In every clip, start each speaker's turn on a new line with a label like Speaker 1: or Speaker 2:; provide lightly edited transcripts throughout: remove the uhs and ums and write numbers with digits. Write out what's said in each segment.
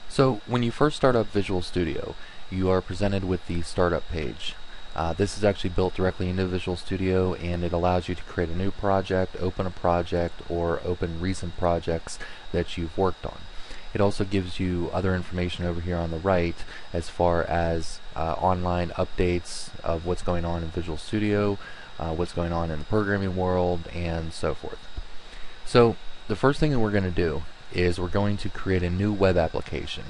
Speaker 1: So when you first start up Visual Studio, you are presented with the startup page. This is actually built directly into Visual Studio, and it allows you to create a new project, open a project, or open recent projects that you've worked on. It also gives you other information over here on the right as far as online updates of what's going on in Visual Studio, what's going on in the programming world, and so forth. So the first thing that we're going to do is we're going to create a new web application,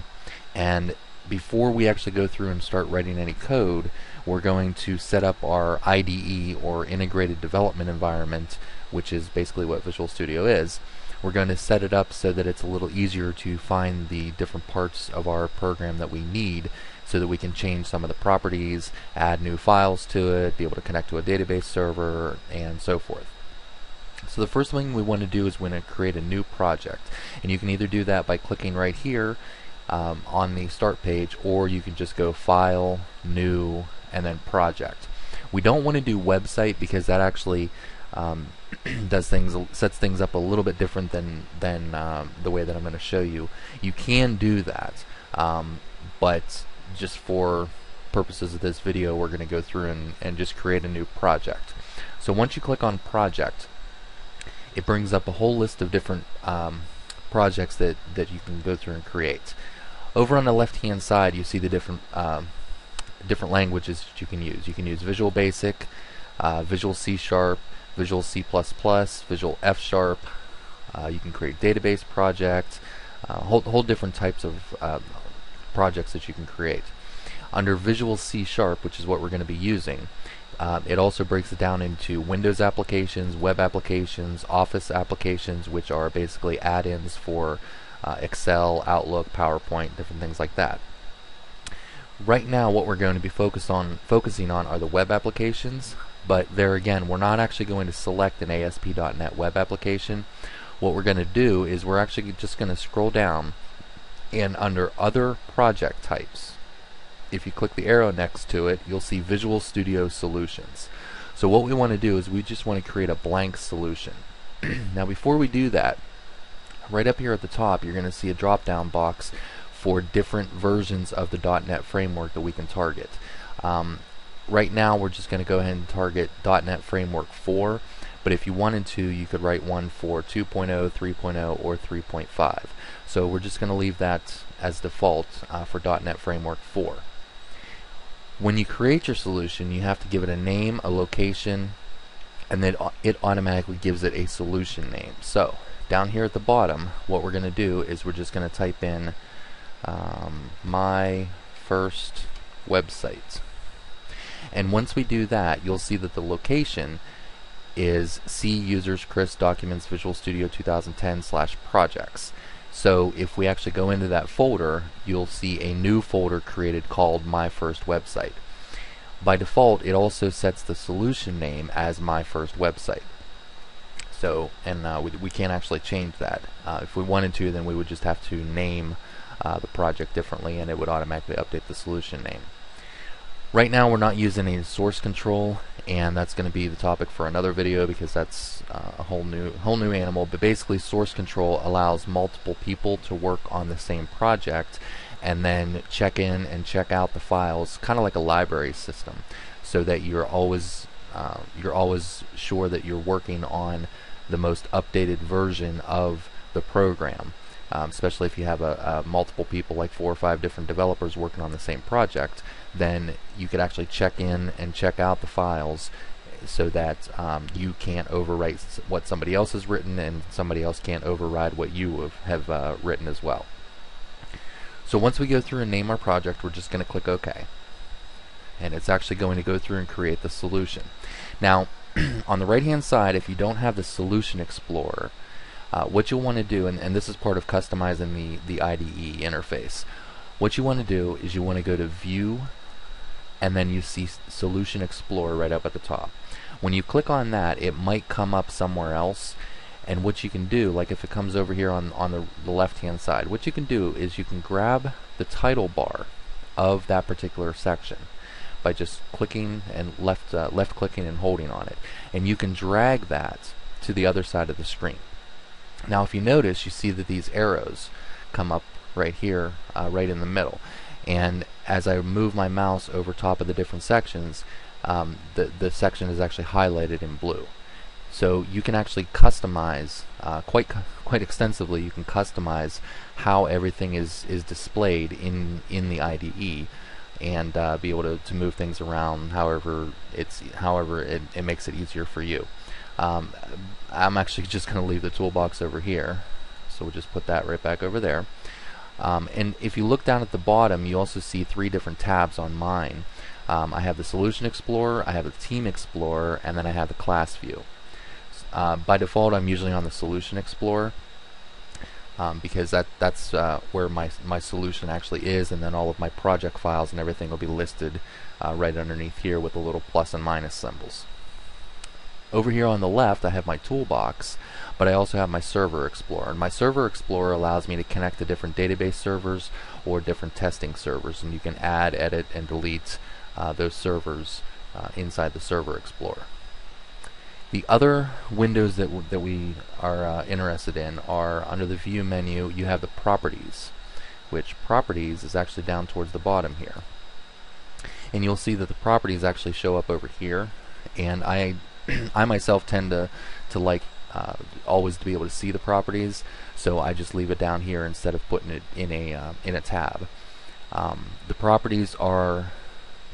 Speaker 1: and before we actually go through and start writing any code, we're going to set up our IDE, or integrated development environment, which is basically what Visual Studio is. We're going to set it up so that it's a little easier to find the different parts of our program that we need, so that we can change some of the properties, add new files to it, be able to connect to a database server, and so forth. So the first thing we want to do is we're going to create a new project, and you can either do that by clicking right here on the start page, or you can just go File, New, and then Project. We don't want to do Website because that actually sets things up a little bit different than the way that I'm going to show you. You can do that, but just for purposes of this video, we're going to go through and just create a new project. So once you click on Project, it brings up a whole list of different projects that you can go through and create. Over on the left hand side, you see the different languages that you can use. You can use Visual Basic, Visual C#, Visual C++, Visual F#. You can create database projects, whole different types of projects that you can create. Under Visual C#, which is what we're going to be using, it also breaks it down into Windows applications, web applications, Office applications, which are basically add-ins for Excel, Outlook, PowerPoint, different things like that. Right now what we're going to be focusing on are the web applications, but there again, we're not actually going to select an ASP.NET web application. What we're going to do is we're actually just going to scroll down, and under Other Project Types, if you click the arrow next to it, you'll see Visual Studio Solutions. So what we want to do is we just want to create a blank solution. Now before we do that, right up here at the top, you're going to see a drop-down box for different versions of the .NET framework that we can target. Right now we're just going to go ahead and target .NET Framework 4, but if you wanted to, you could write one for 2.0, 3.0, or 3.5. So we're just going to leave that as default for .NET Framework 4. When you create your solution, you have to give it a name, a location, and then it automatically gives it a solution name. So down here at the bottom, what we're going to do is we're just going to type in my first website. And once we do that, you'll see that the location is C users Chris documents Visual Studio 2010/projects. So if we actually go into that folder, you'll see a new folder created called My First Website. By default, it also sets the solution name as My First Website. So, and we can't actually change that. If we wanted to, then we would just have to name the project differently, and it would automatically update the solution name. Right now we're not using any source control, and that's going to be the topic for another video because that's a whole new animal. But basically, source control allows multiple people to work on the same project and then check in and check out the files, kind of like a library system, so that you're always sure that you're working on the most updated version of the program. Especially if you have multiple people, like 4 or 5 different developers working on the same project, then you could actually check in and check out the files so that you can't overwrite what somebody else has written, and somebody else can't override what you have written as well. So once we go through and name our project, we're just going to click OK. And it's actually going to go through and create the solution. Now, on the right hand side, if you don't have the Solution Explorer, what you'll want to do, and this is part of customizing the IDE interface, what you want to do is you want to go to View, and then you see Solution Explorer right up at the top. When you click on that, it might come up somewhere else, and what you can do, like if it comes over here on the left hand side, what you can do is you can grab the title bar of that particular section by just clicking and left clicking and holding on it, and you can drag that to the other side of the screen. Now if you notice, you see that these arrows come up right here, right in the middle. And as I move my mouse over top of the different sections, the section is actually highlighted in blue. So you can actually customize quite extensively. You can customize how everything is displayed in the IDE, and be able to move things around however it makes it easier for you. I'm actually just going to leave the toolbox over here, so we'll just put that right back over there. And if you look down at the bottom, you also see 3 different tabs on mine. I have the Solution Explorer, I have the Team Explorer, and then I have the Class View. By default, I'm usually on the Solution Explorer, because that's where my solution actually is, and then all of my project files and everything will be listed right underneath here with the little plus and minus symbols. Over here on the left, I have my toolbox, but I also have my Server Explorer. And my Server Explorer allows me to connect to different database servers or different testing servers, and you can add, edit, and delete those servers inside the Server Explorer. The other windows that we are interested in are under the View menu. You have the Properties, which Properties is actually down towards the bottom here. And you'll see that the properties actually show up over here. And I myself tend to like always to be able to see the properties, so I just leave it down here instead of putting it in a tab. The properties are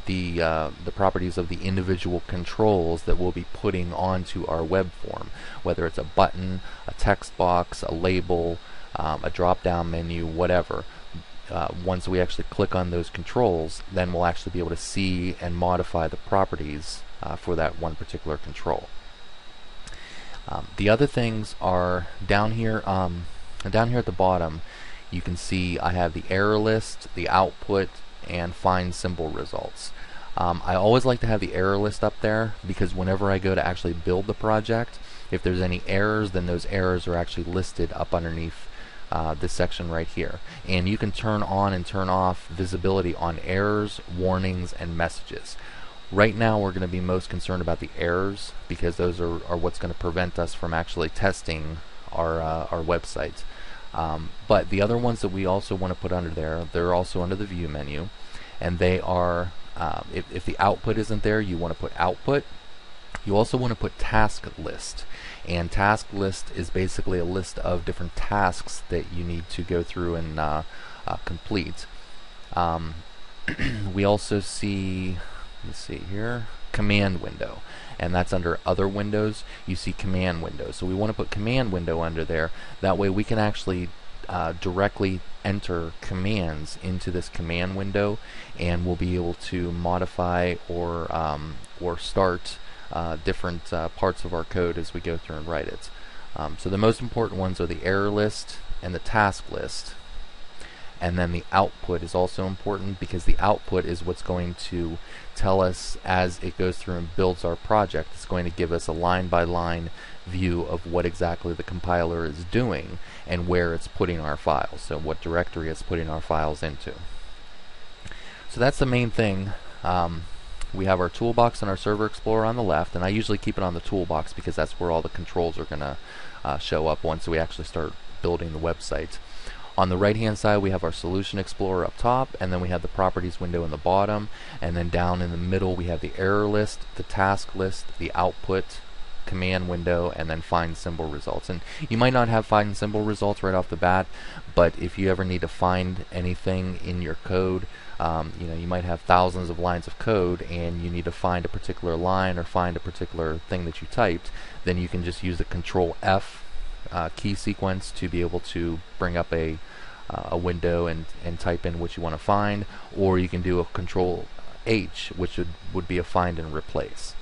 Speaker 1: the properties of the individual controls that we'll be putting onto our web form, whether it's a button, a text box, a label, a drop-down menu, whatever. Once we actually click on those controls, then we'll actually be able to see and modify the properties for that one particular control. The other things are down here at the bottom. You can see I have the error list, the output, and find symbol results. I always like to have the error list up there, because whenever I go to actually build the project, if there's any errors, then those errors are actually listed up underneath this section right here. And you can turn on and turn off visibility on errors, warnings, and messages. Right now we're going to be most concerned about the errors, because those are what's going to prevent us from actually testing our website. But the other ones that we also want to put under there, they're also under the View menu, and they are, if the output isn't there, you want to put output. You also want to put task list, and task list is basically a list of different tasks that you need to go through and complete. We also see, let's see here, command window, and that's under other windows. You see command window, so we want to put command window under there. That way we can actually directly enter commands into this command window, and we'll be able to modify or start different parts of our code as we go through and write it. So the most important ones are the error list and the task list. And then the output is also important, because the output is what's going to tell us as it goes through and builds our project. It's going to give us a line-by-line view of what exactly the compiler is doing and where it's putting our files, so what directory it's putting our files into. So that's the main thing. We have our toolbox and our Server Explorer on the left, and I usually keep it on the toolbox because that's where all the controls are going to show up once we actually start building the website. On the right hand side we have our Solution Explorer up top, and then we have the Properties window in the bottom, and then down in the middle we have the error list, the task list, the output, command window, and then find symbol results. And you might not have find symbol results right off the bat, but if you ever need to find anything in your code, you might have thousands of lines of code and you need to find a particular line or find a particular thing that you typed, then you can just use the Control F key sequence to be able to bring up a window and type in what you want to find, or you can do a Control H, which would be a find and replace.